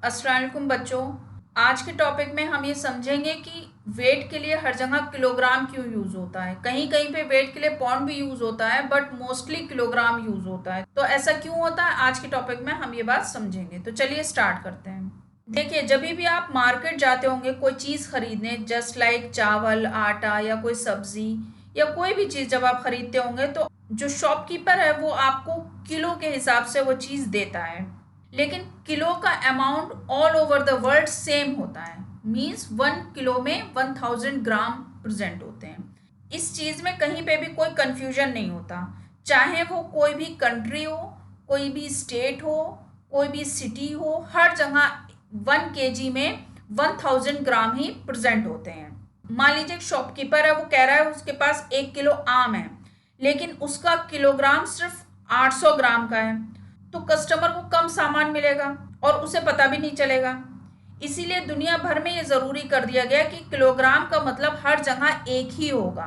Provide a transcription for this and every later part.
अस्सलाम वालेकुम बच्चों। आज के टॉपिक में हम ये समझेंगे कि वेट के लिए हर जगह किलोग्राम क्यों यूज होता है। कहीं कहीं पे वेट के लिए पाउंड भी यूज होता है, बट मोस्टली किलोग्राम यूज होता है। तो ऐसा क्यों होता है, आज के टॉपिक में हम ये बात समझेंगे। तो चलिए स्टार्ट करते हैं। देखिए, जब भी आप मार्केट जाते होंगे कोई चीज़ खरीदने, जस्ट लाइक चावल, आटा या कोई सब्जी या कोई भी चीज़ जब आप खरीदते होंगे, तो जो शॉपकीपर है वो आपको किलो के हिसाब से वो चीज़ देता है। लेकिन किलो का amount all over the world same होता है। मीन्स 1 किलो में 1000 ग्राम प्रेजेंट होते हैं। इस चीज़ में कहीं पे भी कोई कंफ्यूजन नहीं होता, चाहे वो कोई भी कंट्री हो, कोई भी स्टेट हो, कोई भी सिटी हो, हर जगह 1 kg में 1000 ग्राम ही प्रेजेंट होते हैं। मान लीजिए एक शॉपकीपर है, वो कह रहा है उसके पास 1 किलो आम है, लेकिन उसका किलोग्राम सिर्फ 800 ग्राम का है, तो कस्टमर को कम सामान मिलेगा और उसे पता भी नहीं चलेगा। इसीलिए दुनिया भर में ये ज़रूरी कर दिया गया कि किलोग्राम का मतलब हर जगह एक ही होगा।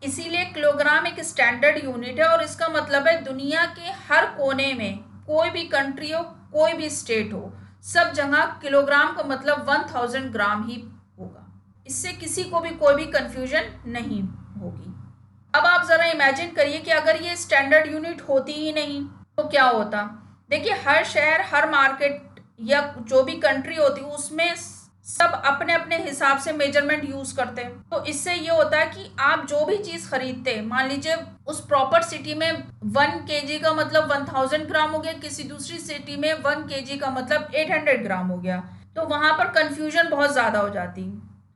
इसीलिए किलोग्राम एक स्टैंडर्ड यूनिट है और इसका मतलब है दुनिया के हर कोने में, कोई भी कंट्री हो, कोई भी स्टेट हो, सब जगह किलोग्राम का मतलब 1000 ग्राम ही होगा। इससे किसी को भी कोई भी कंफ्यूजन नहीं होगी। अब आप ज़रा इमेजिन करिए कि अगर ये स्टैंडर्ड यूनिट होती ही नहीं तो क्या होता। देखिए, हर शहर, हर मार्केट या जो भी कंट्री होती है उसमें सब अपने अपने हिसाब से मेजरमेंट यूज करते हैं। तो इससे ये होता है कि आप जो भी चीज़ खरीदते हैं, मान लीजिए उस प्रॉपर सिटी में 1 kg का मतलब 1000 ग्राम हो गया, किसी दूसरी सिटी में 1 kg का मतलब 800 ग्राम हो गया, तो वहां पर कंफ्यूजन बहुत ज़्यादा हो जाती।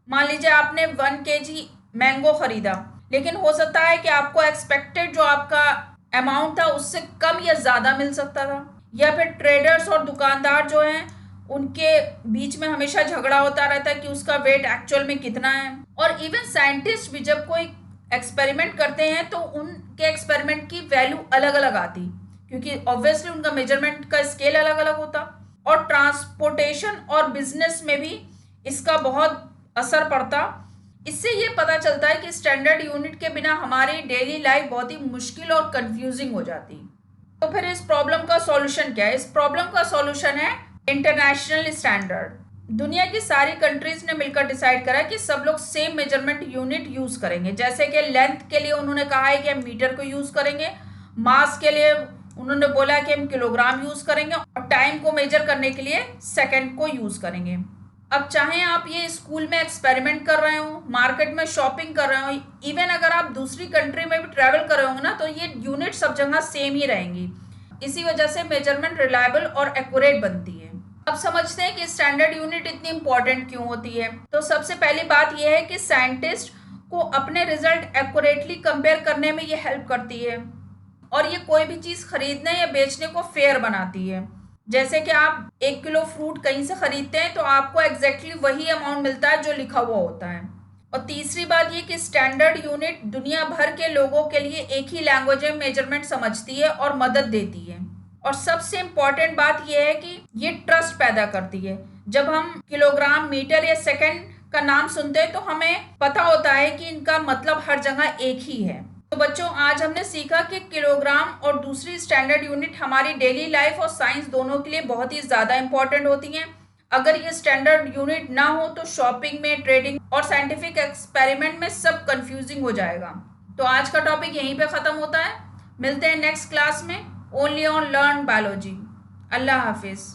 मान लीजिए आपने 1 kg मैंगो खरीदा, लेकिन हो सकता है कि आपको एक्सपेक्टेड जो आपका अमाउंट था उससे कम या ज़्यादा मिल सकता था, या फिर ट्रेडर्स और दुकानदार जो हैं उनके बीच में हमेशा झगड़ा होता रहता है कि उसका वेट एक्चुअल में कितना है। और इवन साइंटिस्ट भी जब कोई एक्सपेरिमेंट करते हैं तो उनके एक्सपेरिमेंट की वैल्यू अलग अलग आती, क्योंकि ऑब्वियसली उनका मेजरमेंट का स्केल अलग अलग होता। और ट्रांसपोर्टेशन और बिजनेस में भी इसका बहुत असर पड़ता। इससे ये पता चलता है कि स्टैंडर्ड यूनिट के बिना हमारी डेली लाइफ बहुत ही मुश्किल और कंफ्यूजिंग हो जाती। तो फिर इस प्रॉब्लम का सॉल्यूशन क्या है? इस प्रॉब्लम का सॉल्यूशन है इंटरनेशनल स्टैंडर्ड। दुनिया की सारी कंट्रीज ने मिलकर डिसाइड करा कि सब लोग सेम मेजरमेंट यूनिट यूज करेंगे। जैसे कि लेंथ के लिए उन्होंने कहा है कि हम मीटर को यूज करेंगे, मास के लिए उन्होंने बोला कि हम किलोग्राम यूज करेंगे, और टाइम को मेजर करने के लिए सेकंड को यूज करेंगे। अब चाहे आप ये स्कूल में एक्सपेरिमेंट कर रहे हो, मार्केट में शॉपिंग कर रहे हो, इवन अगर आप दूसरी कंट्री में भी ट्रैवल कर रहे होंगे ना, तो ये यूनिट सब जगह सेम ही रहेंगी। इसी वजह से मेजरमेंट रिलायबल और एक्यूरेट बनती है। अब समझते हैं कि स्टैंडर्ड यूनिट इतनी इंपॉर्टेंट क्यों होती है। तो सबसे पहली बात यह है कि साइंटिस्ट को अपने रिजल्ट एक्यूरेटली कंपेयर करने में ये हेल्प करती है, और ये कोई भी चीज़ खरीदने या बेचने को फेयर बनाती है। जैसे कि आप 1 किलो फ्रूट कहीं से खरीदते हैं तो आपको एग्जैक्टली वही अमाउंट मिलता है जो लिखा हुआ होता है। और तीसरी बात ये कि स्टैंडर्ड यूनिट दुनिया भर के लोगों के लिए एक ही लैंग्वेज में मेजरमेंट समझती है और मदद देती है। और सबसे इम्पॉर्टेंट बात यह है कि ये ट्रस्ट पैदा करती है। जब हम किलोग्राम, मीटर या सेकंड का नाम सुनते हैं तो हमें पता होता है कि इनका मतलब हर जगह एक ही है। तो बच्चों, आज हमने सीखा कि किलोग्राम और दूसरी स्टैंडर्ड यूनिट हमारी डेली लाइफ और साइंस दोनों के लिए बहुत ही ज़्यादा इंपॉर्टेंट होती हैं। अगर ये स्टैंडर्ड यूनिट ना हो तो शॉपिंग में, ट्रेडिंग और साइंटिफिक एक्सपेरिमेंट में सब कंफ्यूजिंग हो जाएगा। तो आज का टॉपिक यहीं पे ख़त्म होता है। मिलते हैं नेक्स्ट क्लास में, ओनली ऑन लर्न बायोलॉजी। अल्लाह हाफिज़।